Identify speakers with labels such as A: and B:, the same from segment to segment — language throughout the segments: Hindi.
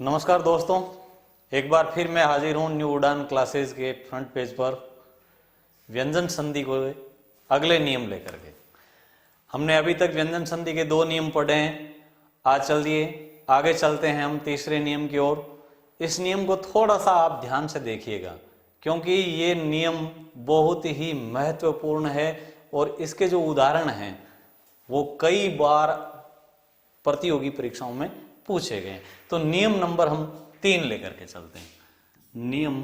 A: नमस्कार दोस्तों, एक बार फिर मैं हाजिर हूँ न्यू उड़ान क्लासेस के फ्रंट पेज पर व्यंजन संधि को अगले नियम लेकर के। हमने अभी तक व्यंजन संधि के 2 नियम पढ़े हैं। आज चलिए आगे चलते हैं हम तीसरे नियम की ओर। इस नियम को थोड़ा सा आप ध्यान से देखिएगा क्योंकि ये नियम बहुत ही महत्वपूर्ण है और इसके जो उदाहरण हैं वो कई बार प्रतियोगी परीक्षाओं में पूछे गए। तो नियम नंबर हम 3 लेकर के चलते हैं। नियम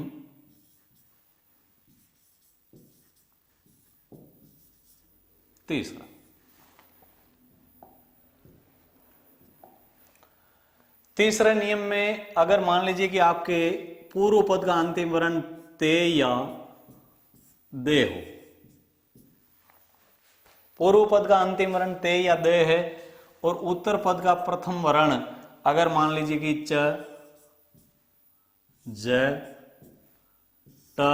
A: तीसरा नियम में अगर मान लीजिए कि आपके पूर्व पद का अंतिम वर्ण ते या दे हो, पूर्व पद का अंतिम वर्ण ते या दे है और उत्तर पद का प्रथम वर्ण अगर मान लीजिए कि च, ज, ट,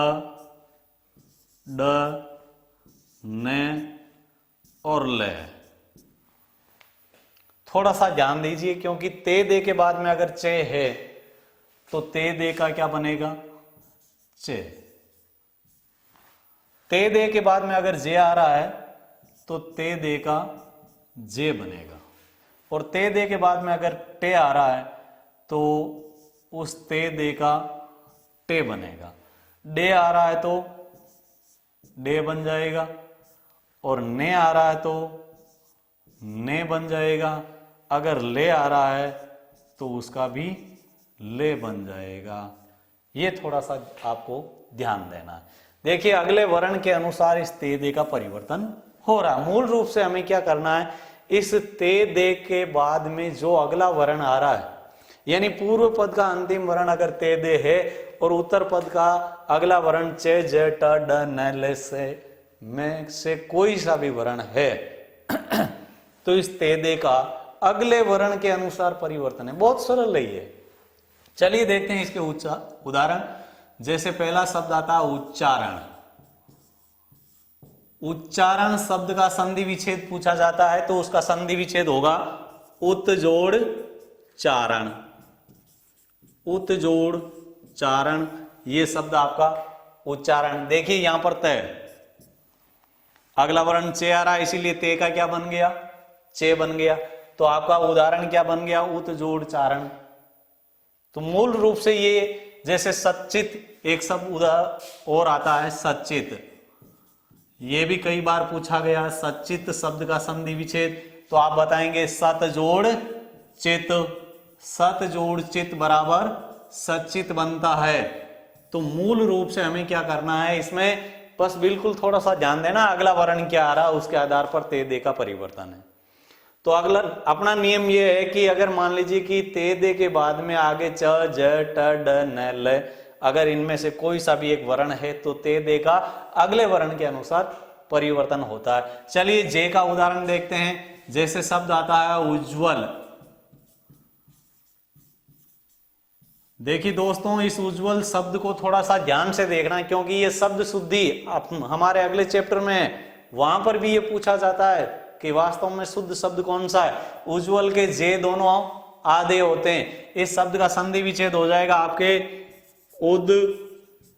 A: ड, न और ल। थोड़ा सा ध्यान दीजिए क्योंकि ते दे के बाद में अगर चे है तो ते दे का क्या बनेगा? चे। ते दे के बाद में अगर जे आ रहा है तो ते दे का जे बनेगा और ते दे के बाद में अगर टे आ रहा है तो उस ते दे का टे बनेगा। डे आ रहा है तो डे बन जाएगा और ने आ रहा है तो ने बन जाएगा। अगर ले आ रहा है तो उसका भी ले बन जाएगा। ये थोड़ा सा आपको ध्यान देना है। देखिए अगले वर्ण के अनुसार इस ते दे का परिवर्तन हो रहा है। मूल रूप से हमें क्या करना है, इस ते दे के बाद में जो अगला वर्ण आ रहा है यानी पूर्व पद का अंतिम वर्ण अगर ते दे है और उत्तर पद का अगला वर्ण चे, ज, ट, ड, न, ले से में से कोई सा भी वर्ण है तो इस ते दे का अगले वर्ण के अनुसार परिवर्तन है। बहुत सरल है ये। चलिए देखते हैं इसके उदाहरण। जैसे पहला शब्द आता है उच्चारण। उच्चारण शब्द का संधि विच्छेद पूछा जाता है तो उसका संधि विच्छेद होगा उत जोड़ चारण। उत जोड़ चारण, ये शब्द आपका उच्चारण। देखिए यहां पर तय अगला वर्ण चे आ रहा है इसीलिए ते का क्या बन गया? चे बन गया। तो आपका उदाहरण क्या बन गया? उत जोड़ चारण। तो मूल रूप से ये जैसे सच्चित एक शब्द और आता है सच्चित, ये भी कई बार पूछा गया। सच्चित शब्द का संधि विच्छेद तो आप बताएंगे सत जोड़ चित। सत जोड़ चित बराबर सच्चित बनता है। तो मूल रूप से हमें क्या करना है इसमें, बस बिल्कुल थोड़ा सा ध्यान देना अगला वर्ण क्या आ रहा है उसके आधार पर ते दे का परिवर्तन है। तो अगला अपना नियम यह है कि अगर मान लीजिए कि ते दे के बाद में आगे च, ज, ट, ड, न, ल अगर इनमें से कोई सा भी एक वर्ण है तो ते दे का अगले वर्ण के अनुसार परिवर्तन होता है। चलिए जे का उदाहरण देखते हैं। जैसे शब्द आता है उज्ज्वल। देखिए दोस्तों इस उज्ज्वल शब्द को थोड़ा सा ध्यान से देखना क्योंकि ये शब्द शुद्धि हमारे अगले चैप्टर में है, वहां पर भी ये पूछा जाता है कि वास्तव में शुद्ध शब्द कौन सा है। उज्ज्वल के जे दोनों आधे होते हैं। इस शब्द का संधि विच्छेद हो जाएगा आपके उद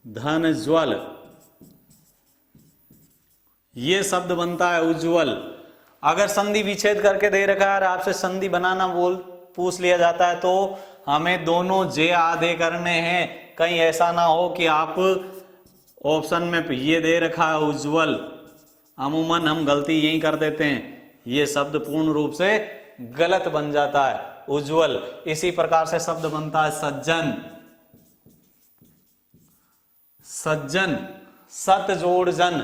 A: धन ज्वल। ये शब्द बनता है उज्ज्वल। अगर संधि विच्छेद करके दे रखा है और आपसे संधि बनाना पूछ लिया जाता है तो हमें दोनों जे आधे करने हैं। कहीं ऐसा ना हो कि आप ऑप्शन में ये दे रखा है उज्ज्वल, अमूमन हम गलती यही कर देते हैं, ये शब्द पूर्ण रूप से गलत बन जाता है उज्ज्वल। इसी प्रकार से शब्द बनता है सज्जन। सज्जन, सत जोड़ जन।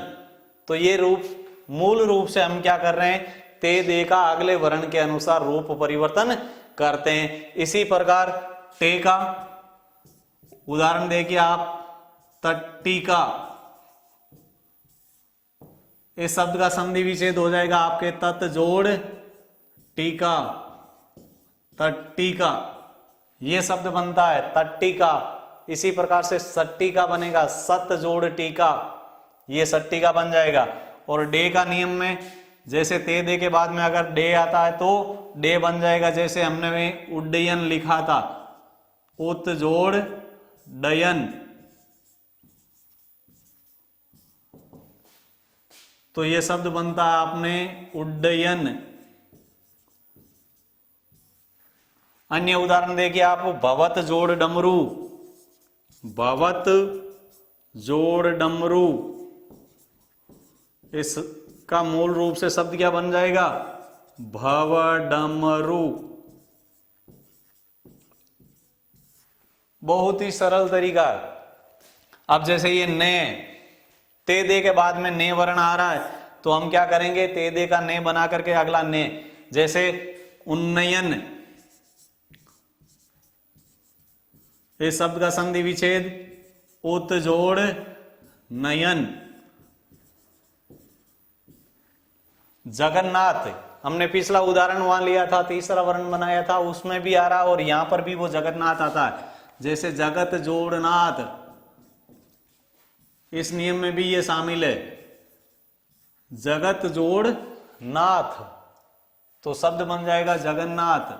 A: तो ये रूप मूल रूप से हम क्या कर रहे हैं, ते दे का अगले वर्ण के अनुसार रूप परिवर्तन करते हैं। इसी प्रकार टे का उदाहरण देखिए आप, तट्टिका। इस शब्द का संधि विच्छेद हो जाएगा आपके तत् जोड़ टीका, तट्टिका। ये शब्द बनता है तट्टिका। इसी प्रकार से सट्टिका बनेगा, सत जोड़ टीका, ये सट्टिका बन जाएगा। और डे का नियम में जैसे ते दे के बाद में अगर डे आता है तो डे बन जाएगा। जैसे हमने में उड्डयन लिखा था, उत जोड़ डयन। तो ये शब्द बनता है आपने उड्डयन। अन्य उदाहरण देखिए आप, भवत जोड़ डमरू। भवत जोड़ डमरू, इसका मूल रूप से शब्द क्या बन जाएगा? भव डमरू। बहुत ही सरल तरीका। अब जैसे ये ने, ते दे के बाद में ने वर्ण आ रहा है, तो हम क्या करेंगे? ते दे का ने बना करके अगला ने, जैसे उन्नयन, इस शब्द का संधि विच्छेद उत जोड़ नयन। जगन्नाथ, हमने पिछला उदाहरण वहां लिया था, तीसरा वर्ण बनाया था, उसमें भी आ रहा और यहां पर भी वो जगन्नाथ आता है। जैसे जगत जोड़नाथ, इस नियम में भी ये शामिल है, जगत जोड़ नाथ, तो शब्द बन जाएगा जगन्नाथ।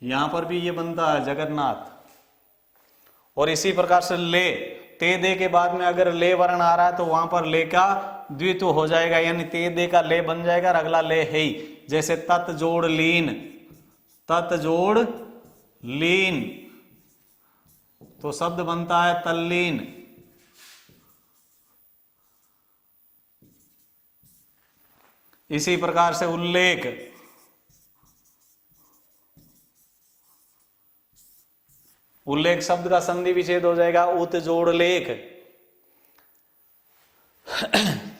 A: यहां पर भी ये बनता है जगन्नाथ। और इसी प्रकार से ले, ते दे के बाद में अगर ले वर्ण आ रहा है तो वहां पर ले का द्वित्व हो जाएगा, यानी ते दे का ले बन जाएगा और अगला ले है ही। जैसे तत् जोड़ लीन, तत् जोड़ लीन, तो शब्द बनता है तल्लीन। इसी प्रकार से उल्लेख, उल्लेख शब्द का संधि विच्छेद हो जाएगा उत जोड़ लेख।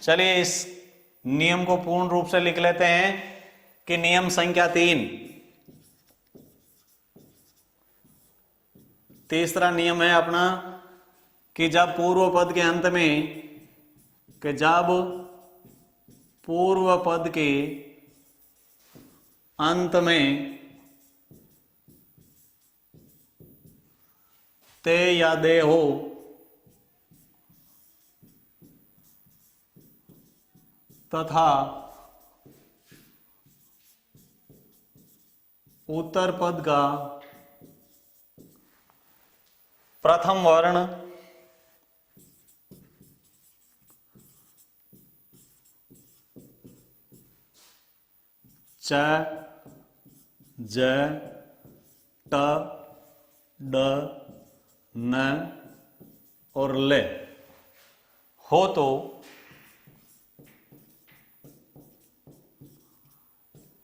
A: चलिए इस नियम को पूर्ण रूप से लिख लेते हैं कि नियम संख्या 3, तीसरा नियम है अपना कि जब पूर्व पद के अंत में, कि जब पूर्व पद के अंत में ते या दे हो तथा उत्तर पद का प्रथम वर्ण च, ज, ट, ड, न और ले हो तो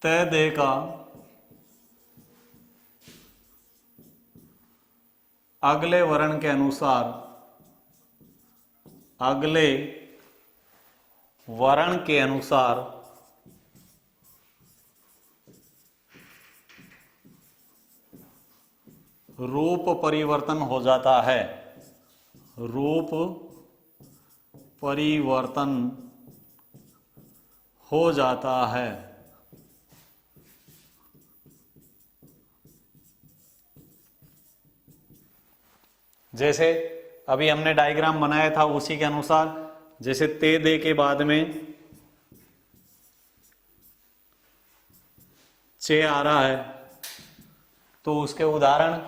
A: ते दे का अगले वर्ण के अनुसार, अगले वर्ण के अनुसार रूप परिवर्तन हो जाता है। रूप परिवर्तन हो जाता है। जैसे अभी हमने डायग्राम बनाया था उसी के अनुसार, जैसे ते दे के बाद में चे आ रहा है, तो उसके उदाहरण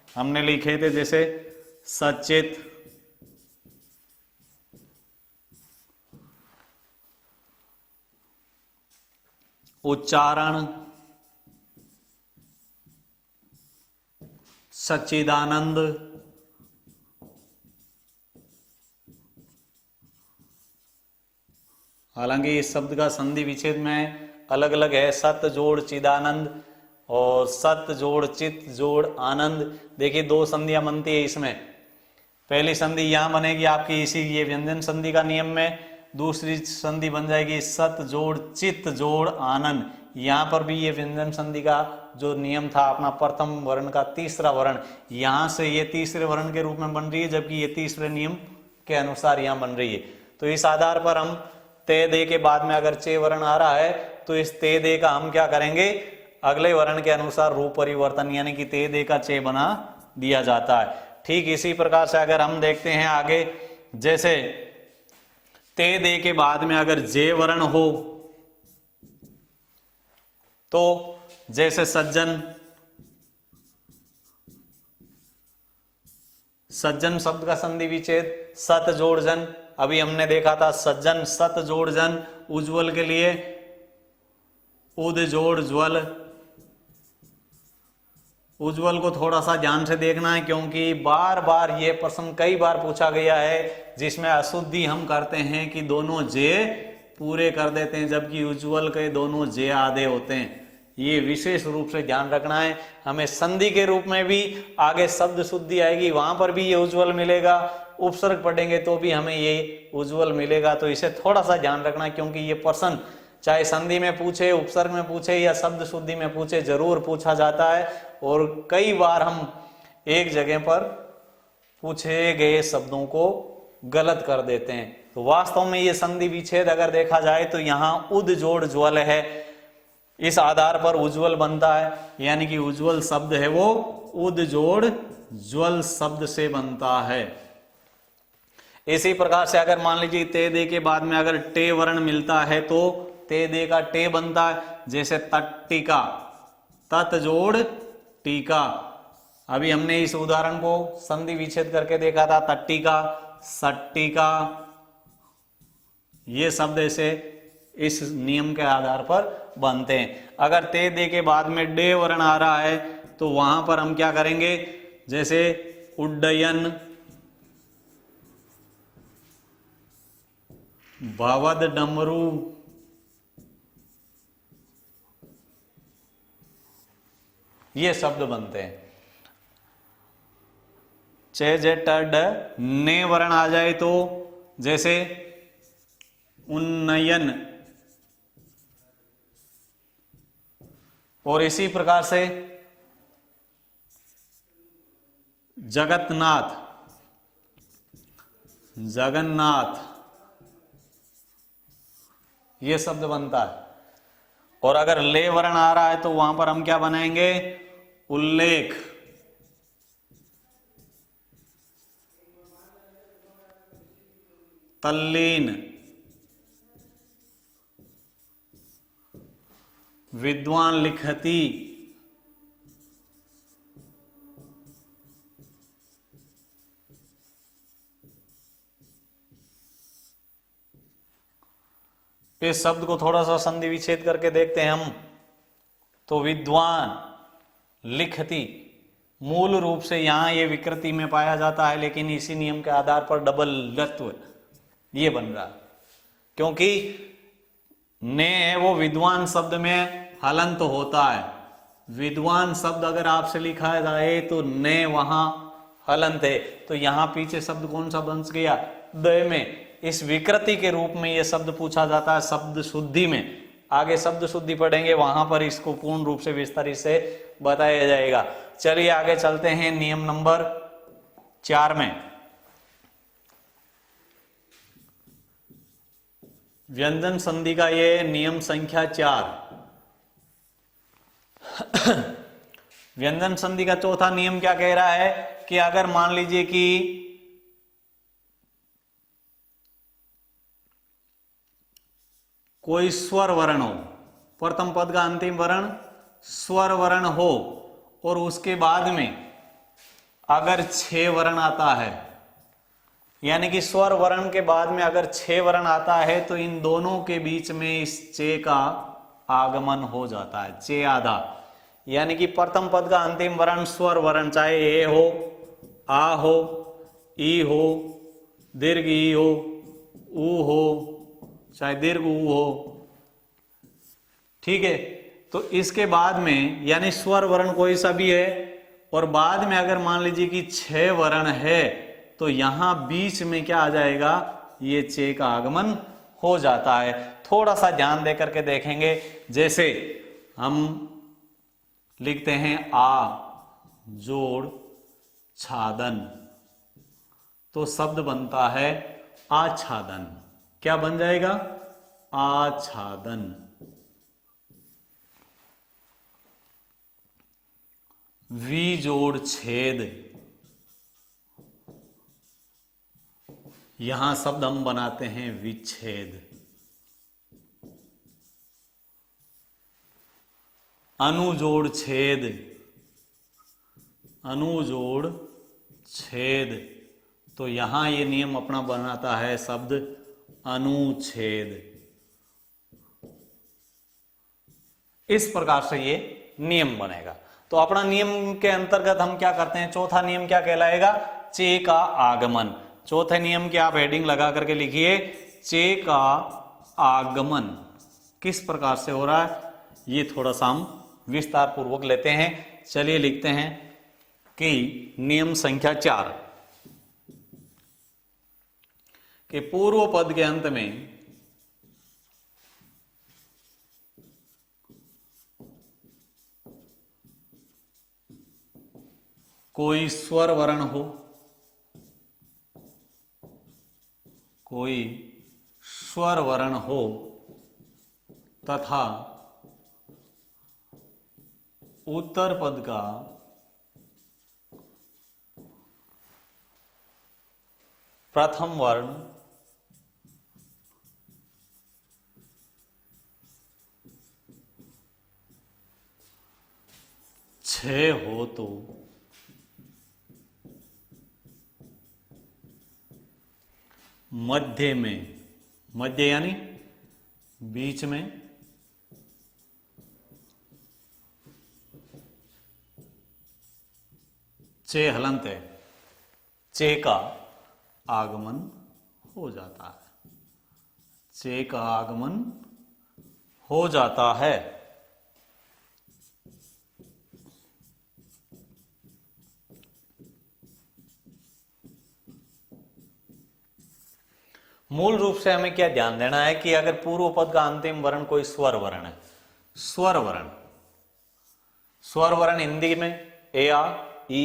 A: हमने लिखे थे, जैसे सचेत, उच्चारण, सच्चिदानंद, हालांकि इस शब्द का संधि विच्छेद में अलग अलग है, सत जोड़ चिदानंद और सत जोड़ चित जोड़ आनंद। देखिए दो संधियां बनती है इसमें। पहली संधि यहां बनेगी आपकी इसी ये व्यंजन संधि का नियम में, दूसरी संधि बन जाएगी सत जोड़ चित जोड़ आनंद। यहां पर भी ये व्यंजन संधि का जो नियम था अपना प्रथम वर्ण का तीसरा वर्ण, यहां से ये तीसरे वर्ण के रूप में बन रही है, जबकि ये तीसरे नियम के अनुसार यहां बन रही है। तो इस आधार पर हम ते दे के बाद में अगर चे वर्ण आ रहा है तो इस ते दे का हम क्या करेंगे, अगले वर्ण के अनुसार रूप परिवर्तन, यानी कि ते दे का चे बना दिया जाता है। ठीक इसी प्रकार से अगर हम देखते हैं आगे, जैसे ते दे के बाद में अगर जे वर्ण हो तो जैसे सज्जन, सज्जन शब्द का संधि विच्छेद सत जोड़ जन, अभी हमने देखा था सज्जन सत जोड़ जन। उज्ज्वल के लिए उद जोड़ ज्वल। उज्ज्वल को थोड़ा सा ध्यान से देखना है, क्योंकि बार बार ये प्रश्न कई बार पूछा गया है जिसमें अशुद्धि हम करते हैं कि दोनों जे पूरे कर देते हैं, जबकि उज्ज्वल के दोनों जे आधे होते हैं। ये विशेष रूप से ध्यान रखना है। हमें संधि के रूप में भी आगे शब्द शुद्धि आएगी, वहां पर भी ये उज्ज्वल मिलेगा। उपसर्ग पढ़ेंगे तो भी हमें ये उज्ज्वल मिलेगा, तो इसे थोड़ा सा ध्यान रखना, क्योंकि ये प्रश्न चाहे संधि में पूछे, उपसर्ग में पूछे या शब्द शुद्धि में पूछे, जरूर पूछा जाता है। और कई बार हम एक जगह पर पूछे गए शब्दों को गलत कर देते हैं। तो वास्तव में ये संधि विच्छेद अगर देखा जाए तो यहाँ उद जोड़ ज्वल है, इस आधार पर उज्ज्वल बनता है, यानी कि उज्ज्वल शब्द है वो उद जोड़ ज्वल शब्द से बनता है। इसी प्रकार से अगर मान लीजिए ते दे के बाद में अगर टे वर्ण मिलता है तो ते दे का टे बनता है, जैसे तट्टिका, तत जोड़ टीका। अभी हमने इस उदाहरण को संधि विच्छेद करके देखा था, तट्टिका, सट्टिका, ये शब्द ऐसे इस नियम के आधार पर बनते हैं। अगर ते दे के बाद में डे वर्ण आ रहा है तो वहां पर हम क्या करेंगे, जैसे उड्डयन, भवद डमरू, ये शब्द बनते हैं। चे जे टड ने वर्ण आ जाए तो जैसे उन्नयन, और इसी प्रकार से जगन्नाथ, जगन्नाथ, ये शब्द बनता है। और अगर ले वर्ण आ रहा है तो वहां पर हम क्या बनाएंगे, उल्लेख, तल्लीन, विद्वान लिखती, इस शब्द को थोड़ा सा संधि विच्छेद करके देखते हैं हम, तो विद्वान लिखती मूल रूप से यहां ये विकृति में पाया जाता है, लेकिन इसी नियम के आधार पर डबल लत्व ये बन रहा, क्योंकि ने है वो विद्वान शब्द में हलंत होता है। विद्वान शब्द अगर आपसे लिखा जाए तो ने वहां हलंत है, तो यहां पीछे शब्द कौन सा बन गया, द में। इस विकृति के रूप में यह शब्द पूछा जाता है शब्द शुद्धि में। आगे शब्द शुद्धि पढ़ेंगे, वहां पर इसको पूर्ण रूप से विस्तारित से बताया जाएगा। चलिए आगे चलते हैं नियम नंबर 4 में। व्यंजन संधि का ये नियम संख्या 4। व्यंजन संधि का चौथा नियम क्या कह रहा है कि अगर मान लीजिए कि कोई स्वर वर्ण हो, प्रथम पद का अंतिम वर्ण स्वर वर्ण हो, और उसके बाद में अगर 6 वर्ण आता है, यानी कि स्वर वर्ण के बाद में अगर 6 वर्ण आता है, तो इन दोनों के बीच में इस चे का आगमन हो जाता है, चे आधा। यानी कि प्रथम पद का अंतिम वर्ण स्वर वर्ण, चाहे ए हो, आ हो, ई हो, दीर्घ ई हो, ऊ हो, चाहे दीर्घ ऊ हो, ठीक है। तो इसके बाद में यानी स्वर वर्ण कोई सा भी है, और बाद में अगर मान लीजिए कि 6 वर्ण है, तो यहां बीच में क्या आ जाएगा, ये चे का आगमन हो जाता है। थोड़ा सा ध्यान दे करके देखेंगे, जैसे हम लिखते हैं आ जोड़ छादन, तो शब्द बनता है आच्छादन। क्या बन जाएगा, आच्छादन। वी जोड़ छेद, यहां शब्द हम बनाते हैं विच्छेद। अनु जोड़ छेद, अनु जोड़ छेद, तो यहां ये नियम अपना बनाता है शब्द अनुच्छेद। इस प्रकार से ये नियम बनेगा। तो अपना नियम के अंतर्गत हम क्या करते हैं, चौथा नियम क्या कहलाएगा, चे का आगमन। चौथे नियम की आप हेडिंग लगा करके लिखिए, चे का आगमन किस प्रकार से हो रहा है, ये थोड़ा सा हम विस्तार पूर्वक लेते हैं। चलिए लिखते हैं कि नियम संख्या 4 कि पूर्व पद के अंत में कोई स्वर वर्ण हो, कोई स्वर वर्ण हो तथा उत्तर पद का प्रथम वर्ण छह हो तो मध्य में, मध्य यानी बीच में, चे हलंत है, चे का आगमन हो जाता है, चे का आगमन हो जाता है। मूल रूप से हमें क्या ध्यान देना है कि अगर पूर्व पद का अंतिम वर्ण कोई स्वर वर्ण है, स्वर वर्ण, स्वर वर्ण हिंदी में ए आ ई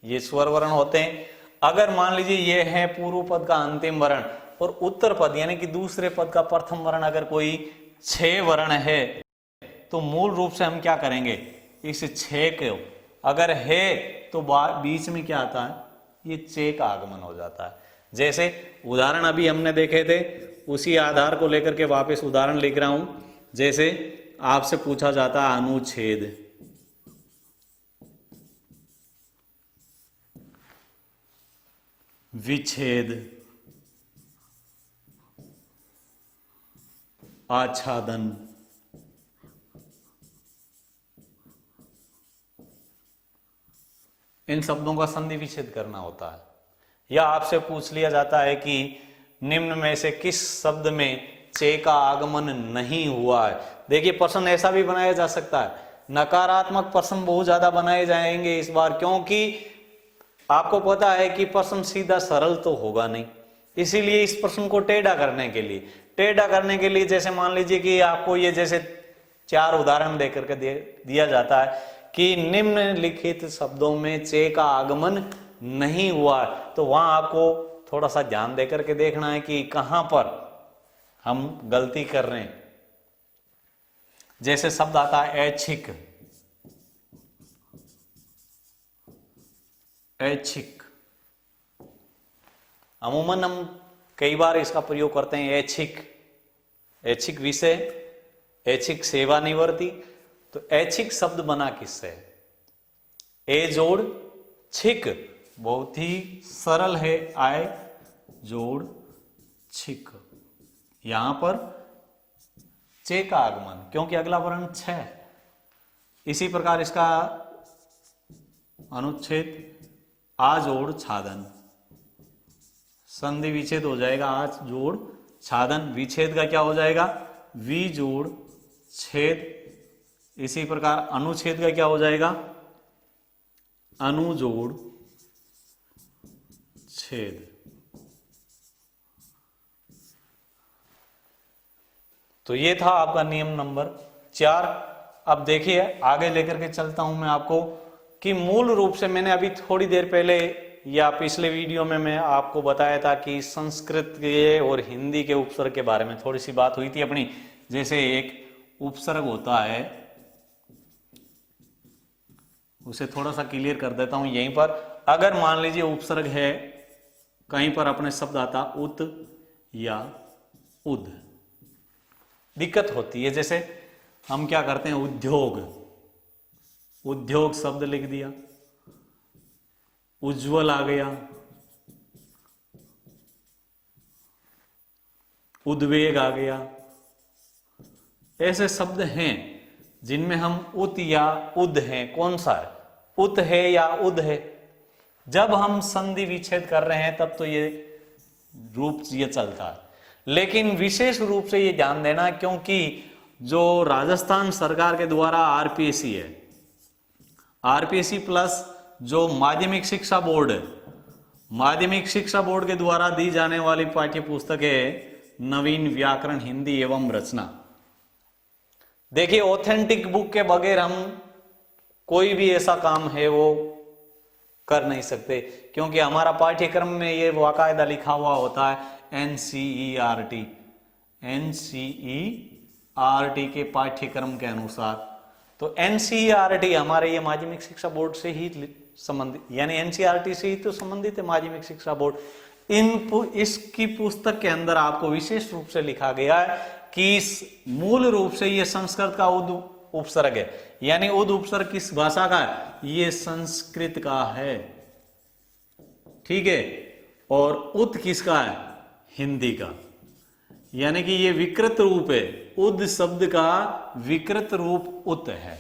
A: ये स्वर वर्ण होते हैं। अगर मान लीजिए ये है पूर्व पद का अंतिम वर्ण और उत्तर पद यानी कि दूसरे पद का प्रथम वर्ण अगर कोई छह वर्ण है, तो मूल रूप से हम क्या करेंगे, इस छह को अगर है तो बीच में क्या आता है, ये चे का आगमन हो जाता है। जैसे उदाहरण अभी हमने देखे थे, उसी आधार को लेकर के वापस उदाहरण लिख रहा हूं। जैसे आपसे पूछा जाता है अनुच्छेद, विच्छेद, आच्छादन, इन शब्दों का संधि विच्छेद करना होता है। या आपसे पूछ लिया जाता है कि निम्न में से किस शब्द में चे का आगमन नहीं हुआ है। देखिए प्रश्न ऐसा भी बनाया जा सकता है, नकारात्मक प्रश्न बहुत ज्यादा बनाए जाएंगे इस बार, क्योंकि आपको पता है कि प्रश्न सीधा सरल तो होगा नहीं। इसीलिए इस प्रश्न को टेढ़ा करने के लिए जैसे मान लीजिए कि आपको ये जैसे 4 उदाहरण देकर के दिया जाता है कि निम्नलिखित शब्दों में चे का आगमन नहीं हुआ, तो वहां आपको थोड़ा सा ध्यान देकर के देखना है कि कहां पर हम गलती कर रहे हैं। जैसे शब्द आता है ऐच्छिक, ऐच्छिक, अमूमन हम कई बार इसका प्रयोग करते हैं ऐच्छिक, ऐच्छिक विषय, ऐच्छिक सेवानिवृत्ति। तो ऐच्छिक शब्द बना किससे, ए जोड़ छिक, बहुत ही सरल है, आय जोड़ छिक, यहां पर चे का आगमन क्योंकि अगला वर्ण छ। इसी प्रकार इसका अनुच्छेद आ जोड़ छादन, संधि विच्छेद हो जाएगा, आ जोड़ छादन, विच्छेद का क्या हो जाएगा, वी जोड़ छेद। इसी प्रकार अनुच्छेद का क्या हो जाएगा, अनु जोड़ छेद। तो ये था आपका नियम नंबर 4। अब देखिए आगे लेकर के चलता हूं मैं आपको कि मूल रूप से मैंने अभी थोड़ी देर पहले या पिछले वीडियो में मैं आपको बताया था कि संस्कृत के और हिंदी के उपसर्ग के बारे में थोड़ी सी बात हुई थी अपनी। जैसे एक उपसर्ग होता है, उसे थोड़ा सा क्लियर कर देता हूं यहीं पर। अगर मान लीजिए उपसर्ग है, कहीं पर अपने शब्द आता उत या उद, दिक्कत होती है। जैसे हम क्या करते हैं, उद्योग, उद्योग शब्द लिख दिया, उज्ज्वल आ गया, उद्वेग आ गया। ऐसे शब्द हैं जिनमें हम उत या उद हैं, कौन सा है, उत है या उद है। जब हम संधि विच्छेद कर रहे हैं तब तो ये रूप ये चलता है, लेकिन विशेष रूप से ये ध्यान देना, क्योंकि जो राजस्थान सरकार के द्वारा आरपीएससी है, आरपीएससी प्लस जो माध्यमिक शिक्षा बोर्ड है, माध्यमिक शिक्षा बोर्ड के द्वारा दी जाने वाली पाठ्य पुस्तक है नवीन व्याकरण हिंदी एवं रचना। देखिए, ऑथेंटिक बुक के बगैर हम कोई भी ऐसा काम है वो कर नहीं सकते, क्योंकि हमारा पाठ्यक्रम में ये बाकायदा लिखा हुआ होता है एनसीईआरटी, एनसीईआरटी के पाठ्यक्रम के अनुसार। तो एनसीईआरटी हमारे ये माध्यमिक शिक्षा बोर्ड से ही संबंधित, यानी एनसीईआरटी से ही तो संबंधित है माध्यमिक शिक्षा बोर्ड। इसकी पुस्तक के अंदर आपको विशेष रूप से लिखा गया है कि मूल रूप से ये संस्कृत का उद उपसर्ग है, यानी उद उपसर्ग किस भाषा का है, ये संस्कृत का है, ठीक है। और उत किसका है, हिंदी का, यानी कि ये विकृत रूप है, उद शब्द का विकृत रूप उत है।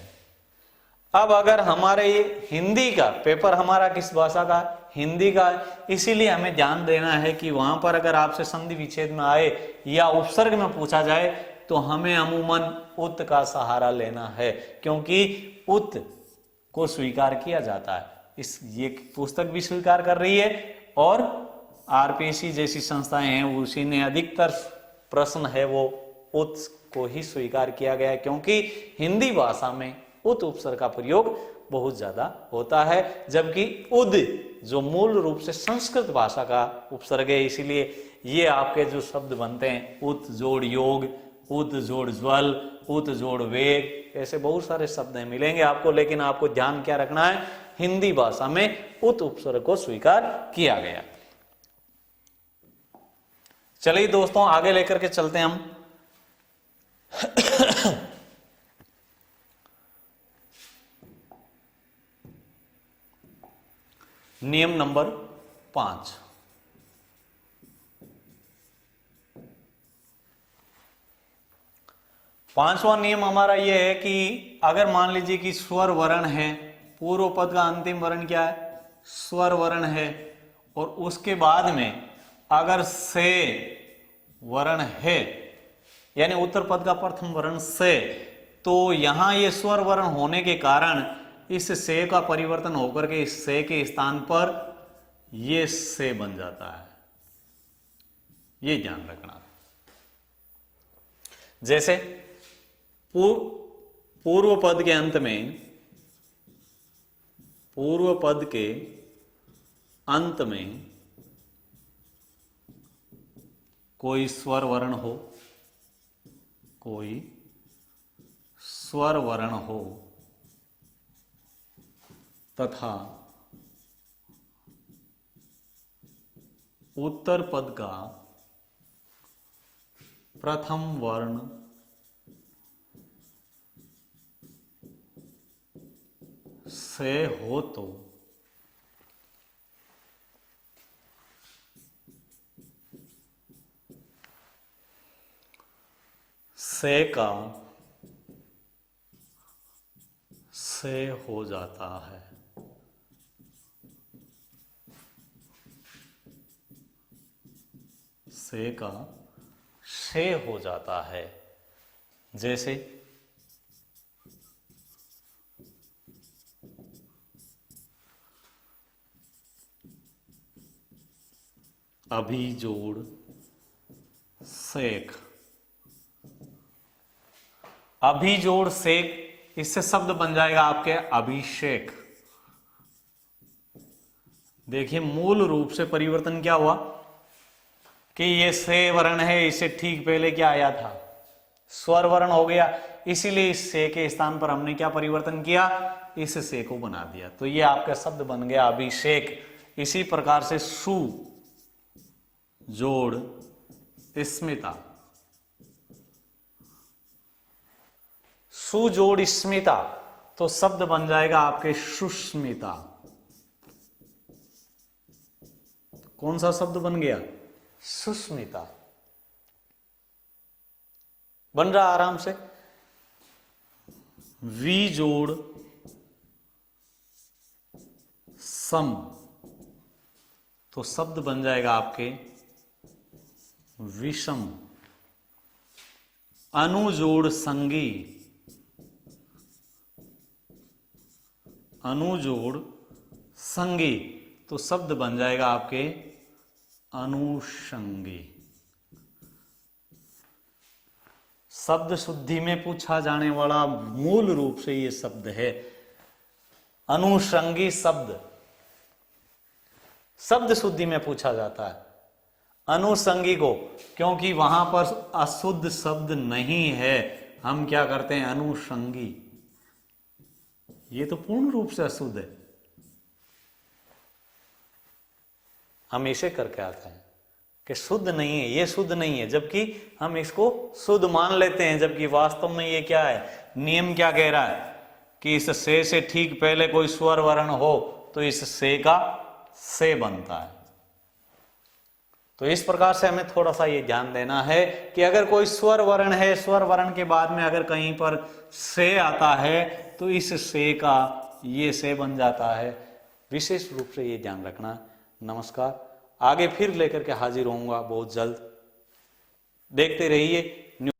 A: अब अगर हमारे हिंदी का पेपर हमारा किस भाषा का, हिंदी का, इसीलिए हमें ध्यान देना है कि वहां पर अगर आपसे संधि विच्छेद में आए या उपसर्ग में पूछा जाए तो हमें अमूमन उत का सहारा लेना है, क्योंकि उत को स्वीकार किया जाता है। ये पुस्तक भी स्वीकार कर रही है और आरपीएससी जैसी संस्थाएं हैं उसी ने अधिकतर प्रश्न है वो उत को ही स्वीकार किया गया है, क्योंकि हिंदी भाषा में उत उपसर्ग का प्रयोग बहुत ज्यादा होता है, जबकि उद जो मूल रूप से संस्कृत भाषा का उपसर्ग है। इसीलिए ये आपके जो शब्द बनते हैं, उत जोड़ योग, उत जोड़ ज्वल, उत जोड़ वेग, ऐसे बहुत सारे शब्द मिलेंगे आपको, लेकिन आपको ध्यान क्या रखना है, हिंदी भाषा में उत उपसर्ग को स्वीकार किया गया। चलिए दोस्तों, आगे लेकर के चलते हैं हम। नियम नंबर 5। पांचवा नियम हमारा यह है कि अगर मान लीजिए कि स्वर वर्ण है, पूर्व पद का अंतिम वर्ण क्या है, स्वर वर्ण है, और उसके बाद में अगर से वर्ण है, यानी उत्तर पद का प्रथम वर्ण से, तो यहां ये स्वर वर्ण होने के कारण इस से का परिवर्तन होकर के इस से के स्थान पर ये से बन जाता है, ये ध्यान रखना। जैसे पूर्व पद के अंत में, पूर्व पद के अंत में कोई स्वर वर्ण हो, कोई स्वर वर्ण हो तथा उत्तर पद का प्रथम वर्ण से हो तो से का से हो जाता है। से का से हो जाता है। जैसे अभी जोड़ सेक, अभी जोड़ सेक, इससे शब्द बन जाएगा आपके अभिषेक। देखिए मूल रूप से परिवर्तन क्या हुआ कि ये से वर्ण है, इससे ठीक पहले क्या आया था, स्वर वर्ण हो गया, इसीलिए इस से के स्थान पर हमने क्या परिवर्तन किया, इस से को बना दिया, तो ये आपका शब्द बन गया अभिषेक। इसी प्रकार से सु जोड़ स्मिता, सु जोड़ स्मिता, तो शब्द बन जाएगा आपके सुस्मिता। कौन सा शब्द बन गया? सुस्मिता। बन रहा आराम से। वी जोड़ सम, तो शब्द बन जाएगा आपके विषम। अनु जोड़ संगी, अनु जोड़ संगी, तो शब्द बन जाएगा आपके अनुषंगी। शब्द शुद्धि में पूछा जाने वाला मूल रूप से ये शब्द है अनुषंगी शब्द। शब्द शुद्धि में पूछा जाता है अनुषंगी को, क्योंकि वहां पर अशुद्ध शब्द नहीं है, हम क्या करते हैं? अनुषंगी। ये तो पूर्ण रूप से अशुद्ध है, हम इसे करके आते हैं कि शुद्ध नहीं है, ये शुद्ध नहीं है, जबकि हम इसको शुद्ध मान लेते हैं, जबकि वास्तव में ये क्या है? नियम क्या कह रहा है कि इस से ठीक पहले कोई स्वर वर्ण हो तो इस से का से बनता है। तो इस प्रकार से हमें थोड़ा सा ये ध्यान देना है कि अगर कोई स्वर वर्ण है, स्वर वर्ण के बाद में अगर कहीं पर से आता है तो इस से का ये से बन जाता है। विशेष रूप से ये ध्यान रखना। नमस्कार, आगे फिर लेकर के हाजिर होऊंगा बहुत जल्द। देखते रहिए